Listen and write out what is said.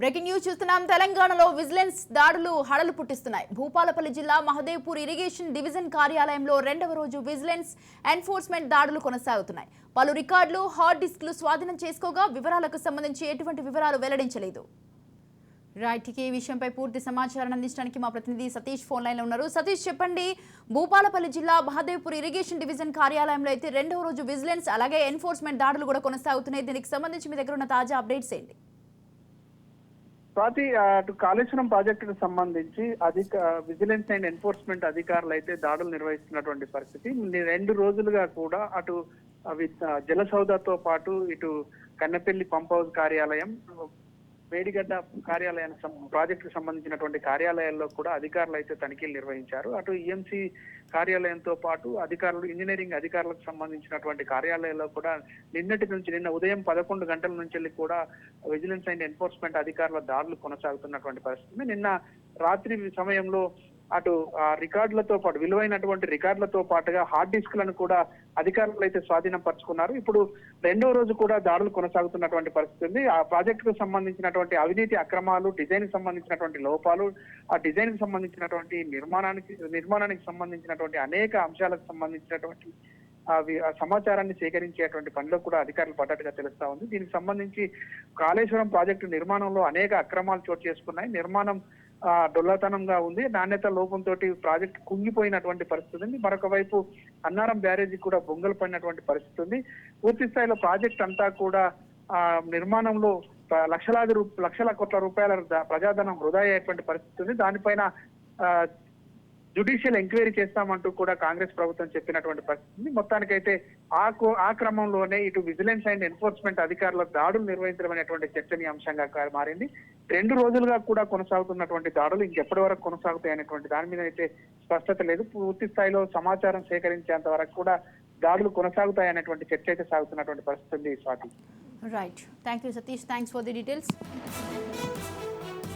Breaking news చూస్తున్నాం. తెలంగాణలో vigilance దాడులు హడలు పుట్టిస్తున్నాయి. భూపాలపల్లి జిల్లా మహదేవ్పూర్ ఇరిగేషన్ డివిజన్ కార్యాలయంలో రెండవ రోజు విజిలెన్స్ ఎన్ఫోర్స్మెంట్ దాడులు కొనసాగుతున్నాయి. పలు రికార్డులు, హార్డ్ డిస్క్లు స్వాధీనం చేసుకోగా వివరాలకు సంబంధించి ఎటువంటి వివరాలు వెల్లడించలేదు. రైట్, ఈ విషయంపై పూర్తి సమాచారం అందించడానికి మా ప్రతినిధి సతీష్ ఫోన్ లైన్లో ఉన్నారు. సతీష్, చెప్పండి, భూపాలపల్లి జిల్లా మహదేవ్పూర్ ఇరిగేషన్ డివిజన్ కార్యాలయంలో అయితే రెండవ రోజు విజిలెన్స్ అలాగే ఎన్ఫోర్స్మెంట్ దాడులు కూడా కొనసాగుతున్నాయి. దీనికి సంబంధించి మీ దగ్గర ఉన్న తాజా అప్డేట్స్ ఏంటి? స్వాతి, అటు కాళేశ్వరం ప్రాజెక్టుకు సంబంధించి విజిలెన్స్ అండ్ ఎన్ఫోర్స్మెంట్ అధికారులు అయితే దాడులు నిర్వహిస్తున్నటువంటి పరిస్థితి. 2 రోజులుగా కూడా అటు జలసౌదతో పాటు ఇటు కన్నెపల్లి పంప్ హౌస్ కార్యాలయం, మేడిగడ్డ కార్యాలయానికి ప్రాజెక్టుకు సంబంధించినటువంటి కార్యాలయాల్లో కూడా అధికారులు అయితే తనిఖీలు నిర్వహించారు. అటు ఈఎంసీ కార్యాలయంతో పాటు అధికారులు, ఇంజనీరింగ్ అధికారులకు సంబంధించినటువంటి కార్యాలయాల్లో కూడా నిన్న ఉదయం 11 గంటల నుంచి కూడా విజిలెన్స్ అండ్ ఎన్ఫోర్స్మెంట్ అధికారుల దాడులు కొనసాగుతున్నటువంటి పరిస్థితి. నిన్న రాత్రి సమయంలో అటు రికార్డులతో పాటు విలువైనటువంటి రికార్డులతో పాటుగా హార్డ్ డిస్క్లను కూడా అధికారులు అయితే స్వాధీనం పరుచుకున్నారు. ఇప్పుడు రెండో రోజు కూడా దాడులు కొనసాగుతున్నటువంటి పరిస్థితి ఉంది. ఆ ప్రాజెక్టుకు సంబంధించినటువంటి అవినీతి అక్రమాలు, డిజైన్ కి సంబంధించినటువంటి లోపాలు, ఆ డిజైన్ కి సంబంధించినటువంటి నిర్మాణానికి సంబంధించినటువంటి అనేక అంశాలకు సంబంధించినటువంటి సమాచారాన్ని సేకరించేటువంటి పనిలో కూడా అధికారులు పడ్డట్టుగా తెలుస్తా ఉంది. దీనికి సంబంధించి కాళేశ్వరం ప్రాజెక్టు నిర్మాణంలో అనేక అక్రమాలు చోటు చేసుకున్నాయి. నిర్మాణం డొల్లతనంగా ఉంది. నాణ్యత లోపంతో ప్రాజెక్టు కుంగిపోయినటువంటి పరిస్థితి ఉంది. మరొక వైపు అన్నారం బ్యారేజీ కూడా బొంగలు పడినటువంటి పరిస్థితి ఉంది. పూర్తి స్థాయిలో ప్రాజెక్ట్ అంతా కూడా నిర్మాణంలో లక్షల కోట్ల రూపాయల ప్రజాధనం వృధా అయ్యేటువంటి పరిస్థితి ఉంది. దానిపైన జ్యుడిషియల్ ఎంక్వైరీ చేస్తామంటూ కూడా కాంగ్రెస్ ప్రభుత్వం చెప్పినటువంటి పరిస్థితి. మొత్తానికైతే ఆ క్రమంలోనే ఇటు విజిలెన్స్ అండ్ ఎన్ఫోర్స్మెంట్ అధికారుల దాడులు నిర్వహించడం అనేటువంటి చర్చనీయాంశంగా మారింది. 2 రోజులుగా కూడా కొనసాగుతున్నటువంటి దాడులు ఇంకెప్పటి వరకు కొనసాగుతాయి అనేటువంటి దాని మీద అయితే స్పష్టత లేదు. పూర్తి స్థాయిలో సమాచారం సేకరించేంత వరకు కూడా దాడులు కొనసాగుతాయి అనేటువంటి చర్చ అయితే సాగుతున్నటువంటి పరిస్థితి ఉంది. Swathi. Right, thank you Satish, thanks for the details.